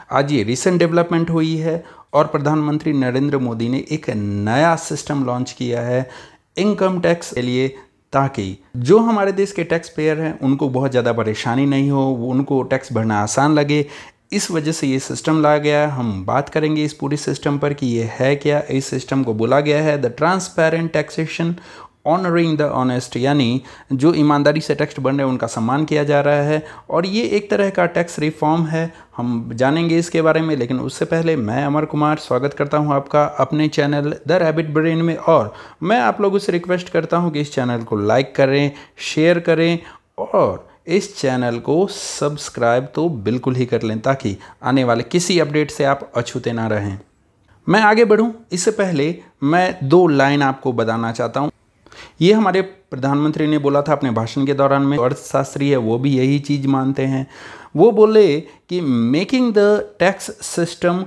आज ये recent development हुई है और प्रधानमंत्री नरेंद्र मोदी ने एक नया सिस्टम लॉन्च किया है इनकम टैक्स के लिए, ताकि जो हमारे देश के टैक्स पेयर हैं उनको बहुत ज़्यादा परेशानी नहीं हो, उनको टैक्स भरना आसान लगे। इस वजह से ये सिस्टम लाया गया है। हम बात करेंगे इस पूरे सिस्टम पर कि ये है क्या। इस सिस्टम को बोला गया है the transparent taxation honouring the honest, यानी जो ईमानदारी से टैक्स बन रहे हैं उनका सम्मान किया जा रहा है और ये एक तरह का टैक्स रिफॉर्म है। हम जानेंगे इसके बारे में, लेकिन उससे पहले मैं अमर कुमार स्वागत करता हूं आपका अपने चैनल द रैबिट ब्रेन में, और मैं आप लोगों से रिक्वेस्ट करता हूं कि इस चैनल को लाइक करें, शेयर करें और इस चैनल को सब्सक्राइब तो बिल्कुल ही कर लें, ताकि आने वाले किसी अपडेट से आप अछूते ना रहें। मैं आगे बढ़ूं इससे पहले मैं 2 लाइन आपको बताना चाहता हूं। ये हमारे प्रधानमंत्री ने बोला था अपने भाषण के दौरान में, अर्थशास्त्री है वो भी यही चीज़ मानते हैं। वो बोले कि making the tax system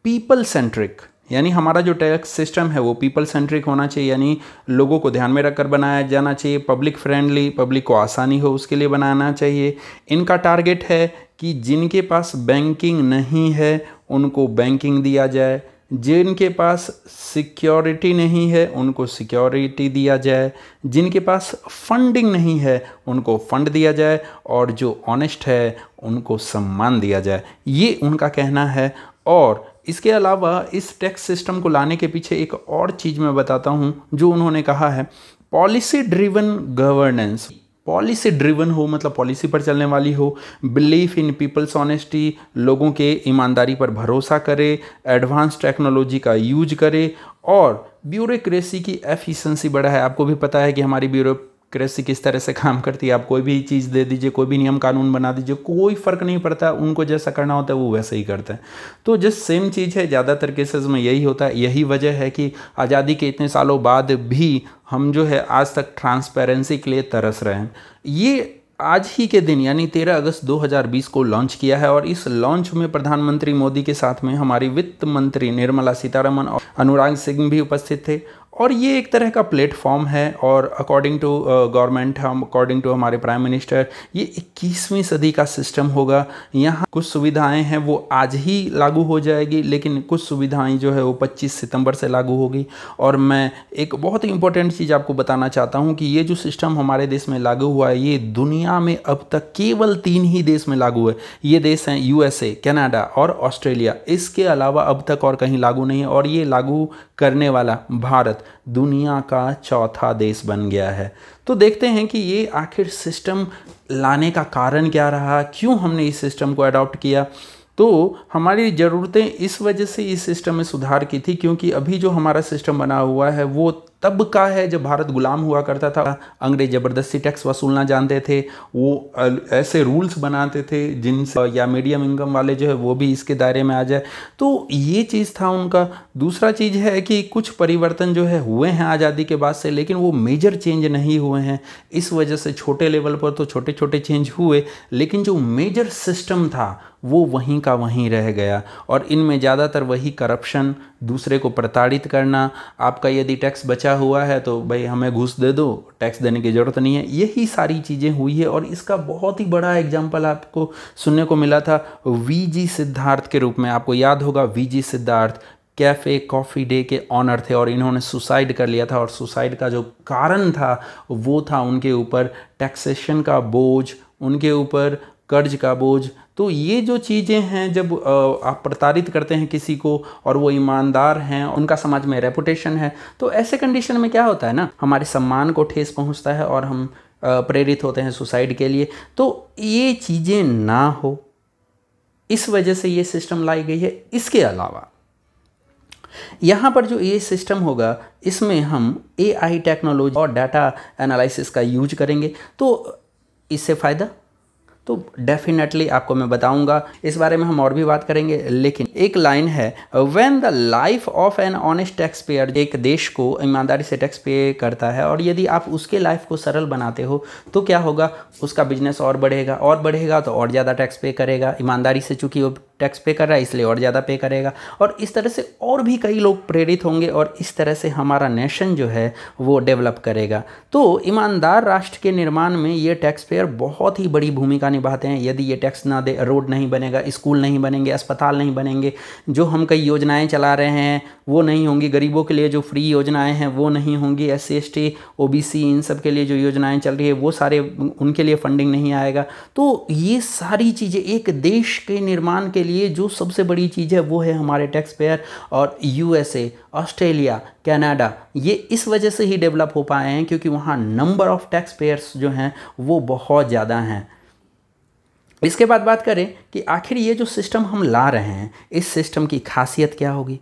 people centric, यानी हमारा जो टैक्स सिस्टम है वो पीपल सेंट्रिक होना चाहिए, यानी लोगों को ध्यान में रखकर बनाया जाना चाहिए, पब्लिक फ्रेंडली, पब्लिक को आसानी हो उसके लिए बनाना चाहिए। इनका टारगेट है कि जिनके पास बैंकिंग नहीं है उनको बैंकिंग दिया जाए, जिनके पास सिक्योरिटी नहीं है उनको सिक्योरिटी दिया जाए, जिनके पास फंडिंग नहीं है उनको फंड दिया जाए और जो ऑनेस्ट है उनको सम्मान दिया जाए। ये उनका कहना है। और इसके अलावा इस टैक्स सिस्टम को लाने के पीछे एक और चीज़ मैं बताता हूँ जो उन्होंने कहा है, policy driven governance. Policy driven हो मतलब पॉलिसी पर चलने वाली हो, बिलीफ इन पीपल्स ऑनेस्टी, लोगों के ईमानदारी पर भरोसा करे, एडवांस टेक्नोलॉजी का यूज करे और ब्यूरोक्रेसी की एफिशिएंसी बढ़ाए। आपको भी पता है कि हमारी ब्यूरोक्रेसी किस तरह से काम करती है। आप कोई भी चीज़ दे दीजिए, कोई भी नियम कानून बना दीजिए, कोई फ़र्क नहीं पड़ता, उनको जैसा करना होता है वो वैसे ही करते हैं। तो जस्ट सेम चीज़ है, ज़्यादातर केसेस में यही होता है। यही वजह है कि आज़ादी के इतने सालों बाद भी हम जो है आज तक ट्रांसपेरेंसी के लिए तरस रहे हैं। ये आज ही के दिन यानी 13 अगस्त 2020 को लॉन्च किया है और इस लॉन्च में प्रधानमंत्री मोदी के साथ में हमारी वित्त मंत्री निर्मला सीतारमण और अनुराग सिंह भी उपस्थित थे। और ये एक तरह का प्लेटफॉर्म है और अकॉर्डिंग टू गवर्नमेंट, हम अकॉर्डिंग टू हमारे प्राइम मिनिस्टर, ये 21वीं सदी का सिस्टम होगा। यहाँ कुछ सुविधाएं हैं वो आज ही लागू हो जाएगी, लेकिन कुछ सुविधाएं जो है वो 25 सितंबर से लागू होगी। और मैं एक बहुत ही इंपॉर्टेंट चीज़ आपको बताना चाहता हूँ कि ये जो सिस्टम हमारे देश में लागू हुआ है ये दुनिया में अब तक केवल 3 ही देश में लागू है। ये देश हैं USA, कनाडा और ऑस्ट्रेलिया। इसके अलावा अब तक और कहीं लागू नहीं है और ये लागू करने वाला भारत दुनिया का 4था देश बन गया है। तो देखते हैं कि ये आखिर सिस्टम लाने का कारण क्या रहा, क्यों हमने इस सिस्टम को अडॉप्ट किया। तो हमारी ज़रूरतें इस वजह से इस सिस्टम में सुधार की थी, क्योंकि अभी जो हमारा सिस्टम बना हुआ है वो तब का है जब भारत गुलाम हुआ करता था। अंग्रेज ज़बरदस्ती टैक्स वसूलना जानते थे, वो ऐसे रूल्स बनाते थे जिनसे या मीडियम इनकम वाले जो है वो भी इसके दायरे में आ जाए। तो ये चीज़ था उनका। दूसरा चीज़ है कि कुछ परिवर्तन जो है हुए हैं आज़ादी के बाद से, लेकिन वो मेजर चेंज नहीं हुए हैं। इस वजह से छोटे लेवल पर तो छोटे छोटे चेंज हुए, लेकिन जो मेजर सिस्टम था वो वहीं का वहीं रह गया। और इनमें ज़्यादातर वही करप्शन, दूसरे को प्रताड़ित करना, आपका यदि टैक्स बचा हुआ है तो भाई हमें घूस दे दो, टैक्स देने की ज़रूरत नहीं है, यही सारी चीज़ें हुई है। और इसका बहुत ही बड़ा एग्जाम्पल आपको सुनने को मिला था VG सिद्धार्थ के रूप में। आपको याद होगा VG Siddharth cafe coffee day के ऑनर थे और इन्होंने सुसाइड कर लिया था। और सुसाइड का जो कारण था वो था उनके ऊपर टैक्सेशन का बोझ, उनके ऊपर कर्ज का बोझ। तो ये जो चीज़ें हैं, जब आप प्रताड़ित करते हैं किसी को और वो ईमानदार हैं, उनका समाज में रेपुटेशन है, तो ऐसे कंडीशन में क्या होता है ना, हमारे सम्मान को ठेस पहुंचता है और हम प्रेरित होते हैं सुसाइड के लिए। तो ये चीज़ें ना हो, इस वजह से ये सिस्टम लाई गई है। इसके अलावा यहाँ पर जो ये सिस्टम होगा इसमें हम AI टेक्नोलॉजी और डाटा एनालिसिस का यूज करेंगे। तो इससे फ़ायदा तो डेफिनेटली आपको मैं बताऊंगा, इस बारे में हम और भी बात करेंगे। लेकिन एक लाइन है, when the life of an honest tax payer, एक देश को ईमानदारी से टैक्स पे करता है और यदि आप उसके लाइफ को सरल बनाते हो तो क्या होगा, उसका बिजनेस और बढ़ेगा तो और ज़्यादा टैक्स पे करेगा। ईमानदारी से चूँकि वो टैक्स पे कर रहा है इसलिए और ज़्यादा पे करेगा, और इस तरह से और भी कई लोग प्रेरित होंगे और इस तरह से हमारा नेशन जो है वो डेवलप करेगा। तो ईमानदार राष्ट्र के निर्माण में ये टैक्स पेयर बहुत ही बड़ी भूमिका निभाते हैं। यदि ये टैक्स ना दे, रोड नहीं बनेगा, स्कूल नहीं बनेंगे, अस्पताल नहीं बनेंगे, जो हम कई योजनाएं चला रहे हैं वो नहीं होंगी, गरीबों के लिए जो फ्री योजनाएं हैं वो नहीं होंगी, SC ST OBC इन सब के लिए जो योजनाएं चल रही है वो सारे उनके लिए फंडिंग नहीं आएगा। तो ये सारी चीज़ें एक देश के निर्माण के लिए जो सबसे बड़ी चीज़ है वो है हमारे टैक्स पेयर। और USA, ऑस्ट्रेलिया, कनाडा ये इस वजह से ही डेवलप हो पाए हैं क्योंकि वहाँ नंबर ऑफ टैक्स पेयर्स जो हैं वो बहुत ज़्यादा हैं। इसके बाद बात करें कि आखिर ये जो सिस्टम हम ला रहे हैं इस सिस्टम की खासियत क्या होगी,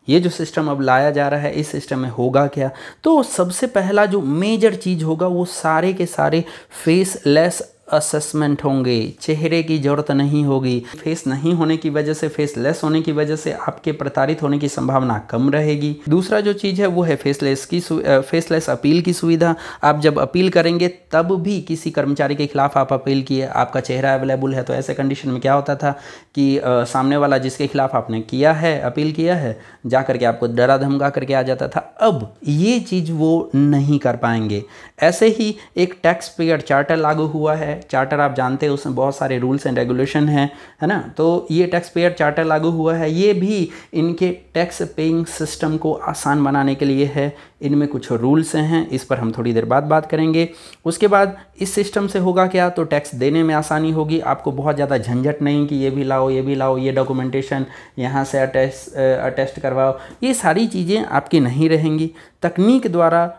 ये जो सिस्टम अब लाया जा रहा है इस सिस्टम में होगा क्या। तो सबसे पहला जो मेजर चीज़ होगा वो सारे के सारे फेसलेस असेसमेंट होंगे, चेहरे की ज़रूरत नहीं होगी। फेस नहीं होने की वजह से, फेसलेस होने की वजह से आपके प्रताड़ित होने की संभावना कम रहेगी। दूसरा जो चीज़ है वो है फेसलेस अपील की सुविधा। आप जब अपील करेंगे तब भी किसी कर्मचारी के खिलाफ आप अपील किए, आपका चेहरा अवेलेबल है, तो ऐसे कंडीशन में क्या होता था कि सामने वाला जिसके खिलाफ आपने किया है, अपील किया है, जा करके आपको डरा धमका करके आ जाता था। अब ये चीज़ वो नहीं कर पाएंगे। ऐसे ही एक टैक्स पेयर चार्टर लागू हुआ है। चार्टर आप जानते हैं उसमें बहुत सारे रूल्स एंड रेगुलेशन हैं, है ना। तो ये टैक्स पेयर चार्टर लागू हुआ है, ये भी इनके टैक्स पेइंग सिस्टम को आसान बनाने के लिए है। इनमें कुछ रूल्स हैं, इस पर हम थोड़ी देर बाद बात करेंगे। उसके बाद इस सिस्टम से होगा क्या, तो टैक्स देने में आसानी होगी। आपको बहुत ज़्यादा झंझट नहीं कि ये भी लाओ, ये भी लाओ, ये डॉक्यूमेंटेशन यहाँ से अटेस्ट करवाओ, ये सारी चीज़ें आपकी नहीं रहेंगी। तकनीक द्वारा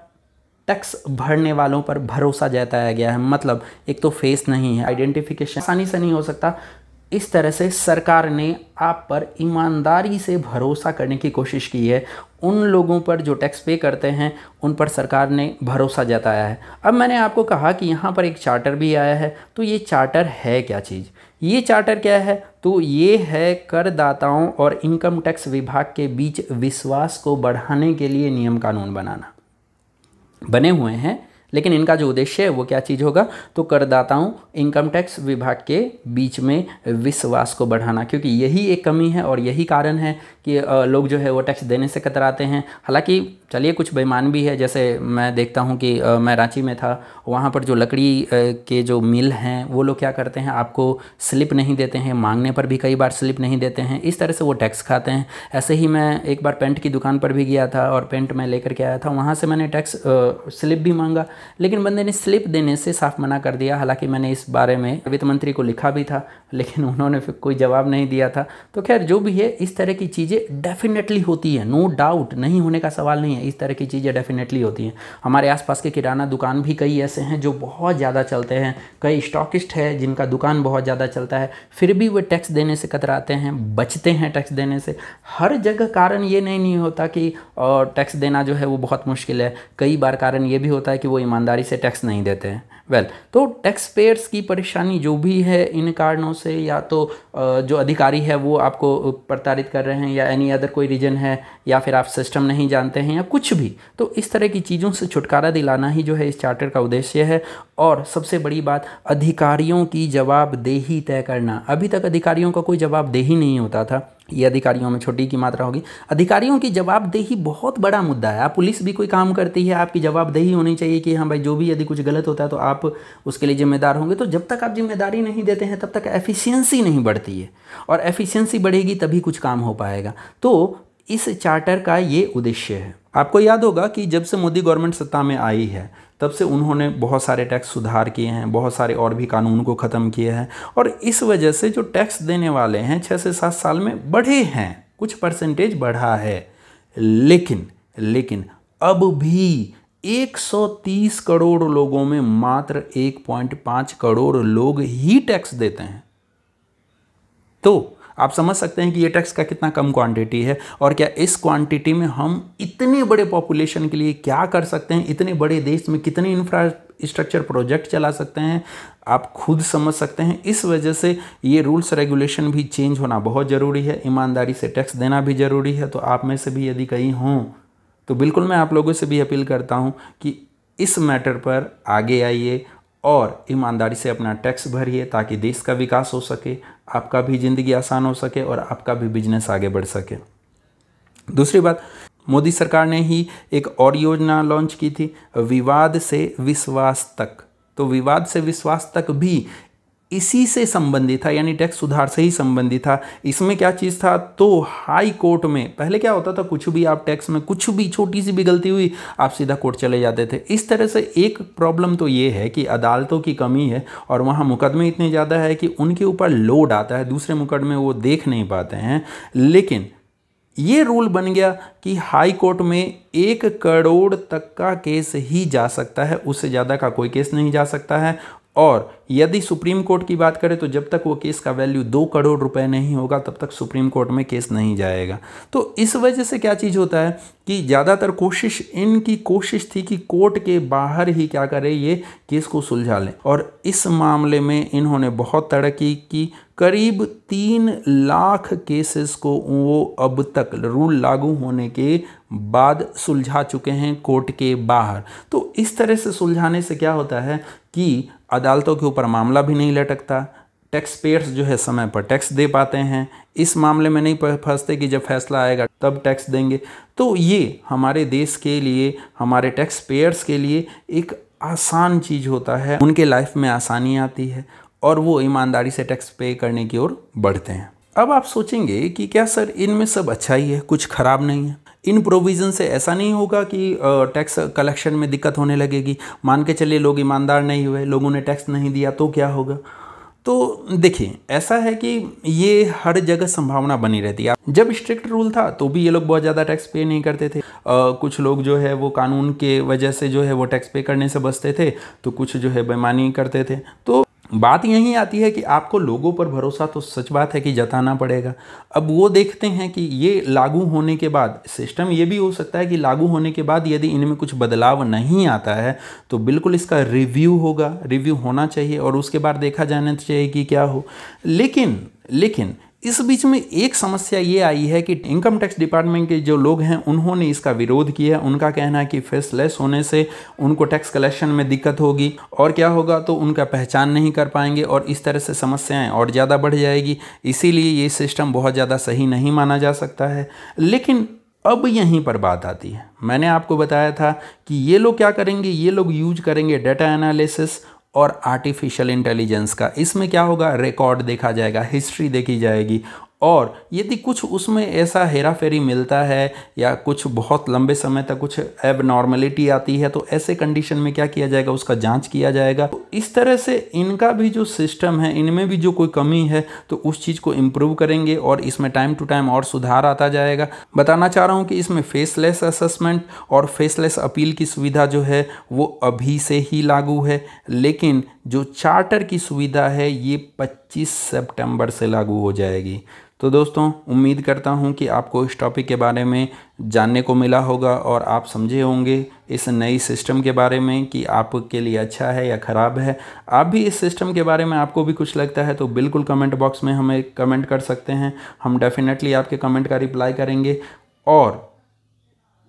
टैक्स भरने वालों पर भरोसा जताया गया है। मतलब एक तो फेस नहीं है, आइडेंटिफिकेशन आसानी से नहीं हो सकता। इस तरह से सरकार ने आप पर ईमानदारी से भरोसा करने की कोशिश की है। उन लोगों पर जो टैक्स पे करते हैं उन पर सरकार ने भरोसा जताया है। अब मैंने आपको कहा कि यहाँ पर एक चार्टर भी आया है, तो ये चार्टर है क्या चीज़, ये चार्टर क्या है, तो ये है करदाताओं और इनकम टैक्स विभाग के बीच विश्वास को बढ़ाने के लिए नियम कानून बनाना। बने हुए हैं, लेकिन इनका जो उद्देश्य है वो क्या चीज़ होगा, तो करदाताओं इनकम टैक्स विभाग के बीच में विश्वास को बढ़ाना, क्योंकि यही एक कमी है और यही कारण है कि लोग जो है वो टैक्स देने से कतराते हैं। हालांकि चलिए कुछ बेईमान भी है, जैसे मैं देखता हूँ कि मैं रांची में था, वहाँ पर जो लकड़ी के जो मिल हैं वो लोग क्या करते हैं, आपको स्लिप नहीं देते हैं, मांगने पर भी कई बार स्लिप नहीं देते हैं, इस तरह से वो टैक्स खाते हैं। ऐसे ही मैं एक बार पेंट की दुकान पर भी गया था और पेंट मैं लेकर के आया था, वहाँ से मैंने टैक्स स्लिप भी मांगा, लेकिन बंदे ने स्लिप देने से साफ मना कर दिया। हालांकि मैंने इस बारे में वित्त मंत्री को लिखा भी था, लेकिन उन्होंने फिर कोई जवाब नहीं दिया था। तो खैर जो भी है, इस तरह की चीज़ें डेफिनेटली होती है, नो डाउट, नहीं होने का सवाल नहीं है, इस तरह की चीज़ें डेफिनेटली होती हैं। हमारे आसपास के किराना दुकान भी कई ऐसे हैं जो बहुत ज़्यादा चलते हैं, कई स्टॉकिस्ट है जिनका दुकान बहुत ज़्यादा चलता है, फिर भी वे टैक्स देने से कतराते हैं, बचते हैं टैक्स देने से। हर जगह कारण ये नहीं होता कि टैक्स देना जो है वो बहुत मुश्किल है, कई बार कारण ये भी होता है कि वो ईमानदारी से टैक्स नहीं देते हैं। तो टैक्स पेयर्स की परेशानी जो भी है इन कारणों से, या तो जो अधिकारी है वो आपको प्रताड़ित कर रहे हैं, या एनी अदर कोई रीजन है, या फिर आप सिस्टम नहीं जानते हैं, या कुछ भी, तो इस तरह की चीज़ों से छुटकारा दिलाना ही जो है इस चार्टर का उद्देश्य है। और सबसे बड़ी बात, अधिकारियों की जवाबदेही तय करना। अभी तक अधिकारियों का कोई जवाबदेही नहीं होता था, ये अधिकारियों में छोटी की मात्रा होगी। अधिकारियों की जवाबदेही बहुत बड़ा मुद्दा है। आप पुलिस भी कोई काम करती है, आपकी जवाबदेही होनी चाहिए कि हाँ भाई जो भी यदि कुछ गलत होता है तो आप उसके लिए जिम्मेदार होंगे। तो जब तक आप जिम्मेदारी नहीं देते हैं तब तक एफिशिएंसी नहीं बढ़ती है, और एफिशिएंसी बढ़ेगी तभी कुछ काम हो पाएगा। तो इस चार्टर का ये उद्देश्य है। आपको याद होगा कि जब से मोदी गवर्नमेंट सत्ता में आई है तब से उन्होंने बहुत सारे टैक्स सुधार किए हैं, बहुत सारे और भी कानून को ख़त्म किए हैं, और इस वजह से जो टैक्स देने वाले हैं 6 से 7 साल में बढ़े हैं, कुछ परसेंटेज बढ़ा है। लेकिन अब भी 130 करोड़ लोगों में मात्र 1.5 करोड़ लोग ही टैक्स देते हैं। तो आप समझ सकते हैं कि ये टैक्स का कितना कम क्वांटिटी है, और क्या इस क्वांटिटी में हम इतने बड़े पॉपुलेशन के लिए क्या कर सकते हैं, इतने बड़े देश में कितने इंफ्रास्ट्रक्चर प्रोजेक्ट चला सकते हैं, आप खुद समझ सकते हैं। इस वजह से ये रूल्स रेगुलेशन भी चेंज होना बहुत ज़रूरी है, ईमानदारी से टैक्स देना भी ज़रूरी है। तो आप में से भी यदि कहीं हों तो बिल्कुल मैं आप लोगों से भी अपील करता हूँ कि इस मैटर पर आगे आइए और ईमानदारी से अपना टैक्स भरिए ताकि देश का विकास हो सके, आपका भी ज़िंदगी आसान हो सके और आपका भी बिजनेस आगे बढ़ सके। दूसरी बात, मोदी सरकार ने ही एक और योजना लॉन्च की थी, विवाद से विश्वास तक। तो विवाद से विश्वास तक भी इसी से संबंधित था, यानी टैक्स सुधार से ही संबंधित था। इसमें क्या चीज़ था, तो हाई कोर्ट में पहले क्या होता था, कुछ भी आप टैक्स में कुछ भी छोटी सी भी गलती हुई आप सीधा कोर्ट चले जाते थे। इस तरह से एक प्रॉब्लम तो ये है कि अदालतों की कमी है और वहाँ मुकदमे इतने ज़्यादा है कि उनके ऊपर लोड आता है, दूसरे मुकदमे वो देख नहीं पाते हैं। लेकिन ये रूल बन गया कि हाई कोर्ट में 1 करोड़ तक का केस ही जा सकता है, उससे ज़्यादा का कोई केस नहीं जा सकता है। और यदि सुप्रीम कोर्ट की बात करें तो जब तक वो केस का वैल्यू 2 करोड़ रुपए नहीं होगा तब तक सुप्रीम कोर्ट में केस नहीं जाएगा। तो इस वजह से क्या चीज़ होता है कि ज़्यादातर इनकी कोशिश थी कि कोर्ट के बाहर ही क्या करें, ये केस को सुलझा लें। और इस मामले में इन्होंने बहुत तरक्की की, करीब 3 लाख केसेस को वो अब तक रूल लागू होने के बाद सुलझा चुके हैं कोर्ट के बाहर। तो इस तरह से सुलझाने से क्या होता है कि अदालतों के ऊपर मामला भी नहीं लटकता, टैक्स पेयर्स जो है समय पर टैक्स दे पाते हैं, इस मामले में नहीं फंसते कि जब फैसला आएगा तब टैक्स देंगे। तो ये हमारे देश के लिए, हमारे टैक्स पेयर्स के लिए एक आसान चीज़ होता है, उनके लाइफ में आसानी आती है और वो ईमानदारी से टैक्स पे करने की ओर बढ़ते हैं। अब आप सोचेंगे कि क्या सर इनमें सब अच्छा ही है, कुछ खराब नहीं है, इन प्रोविज़न से ऐसा नहीं होगा कि टैक्स कलेक्शन में दिक्कत होने लगेगी। मान के चलिए लोग ईमानदार नहीं हुए, लोगों ने टैक्स नहीं दिया तो क्या होगा। तो देखिए ऐसा है कि ये हर जगह संभावना बनी रहती है। जब स्ट्रिक्ट रूल था तो भी ये लोग बहुत ज़्यादा टैक्स पे नहीं करते थे। कुछ लोग जो है वो कानून के वजह से जो है वो टैक्स पे करने से बचते थे, तो कुछ जो है बेईमानी करते थे। तो बात यही आती है कि आपको लोगों पर भरोसा तो सच बात है कि जताना पड़ेगा। अब वो देखते हैं कि ये लागू होने के बाद, सिस्टम ये भी हो सकता है कि लागू होने के बाद यदि इनमें कुछ बदलाव नहीं आता है तो बिल्कुल इसका रिव्यू होगा, रिव्यू होना चाहिए और उसके बाद देखा जाना चाहिए कि क्या हो। लेकिन इस बीच में एक समस्या ये आई है कि इनकम टैक्स डिपार्टमेंट के जो लोग हैं उन्होंने इसका विरोध किया। उनका कहना है कि फेसलेस होने से उनको टैक्स कलेक्शन में दिक्कत होगी और क्या होगा, तो उनका पहचान नहीं कर पाएंगे और इस तरह से समस्याएं और ज़्यादा बढ़ जाएगी। इसीलिए ये सिस्टम बहुत ज़्यादा सही नहीं माना जा सकता है। लेकिन अब यहीं पर बात आती है, मैंने आपको बताया था कि ये लोग क्या करेंगे, ये लोग यूज करेंगे डाटा एनालिसिस और आर्टिफिशियल इंटेलिजेंस का। इसमें क्या होगा, रिकॉर्ड देखा जाएगा, हिस्ट्री देखी जाएगी और यदि कुछ उसमें ऐसा हेरा फेरी मिलता है या कुछ बहुत लंबे समय तक कुछ एबनॉर्मलिटी आती है तो ऐसे कंडीशन में क्या किया जाएगा, उसका जांच किया जाएगा। तो इस तरह से इनका भी जो सिस्टम है, इनमें भी जो कोई कमी है तो उस चीज़ को इम्प्रूव करेंगे और इसमें टाइम टू टाइम और सुधार आता जाएगा। बताना चाह रहा हूँ कि इसमें फेसलेस असेसमेंट और फेसलेस अपील की सुविधा जो है वो अभी से ही लागू है, लेकिन जो चार्टर की सुविधा है ये 25 सितंबर से लागू हो जाएगी। तो दोस्तों उम्मीद करता हूं कि आपको इस टॉपिक के बारे में जानने को मिला होगा और आप समझे होंगे इस नई सिस्टम के बारे में कि आपके लिए अच्छा है या ख़राब है। आप भी इस सिस्टम के बारे में आपको भी कुछ लगता है तो बिल्कुल कमेंट बॉक्स में हमें कमेंट कर सकते हैं, हम डेफिनेटली आपके कमेंट का रिप्लाई करेंगे। और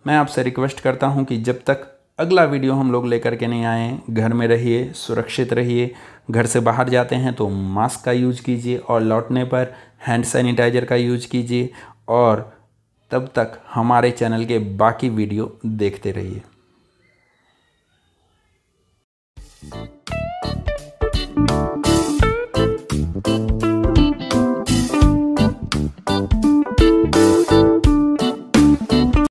मैं आपसे रिक्वेस्ट करता हूं कि जब तक अगला वीडियो हम लोग लेकर के नहीं आए, घर में रहिए, सुरक्षित रहिए। घर से बाहर जाते हैं तो मास्क का यूज कीजिए और लौटने पर हैंड सैनिटाइज़र का यूज कीजिए और तब तक हमारे चैनल के बाकी वीडियो देखते रहिए।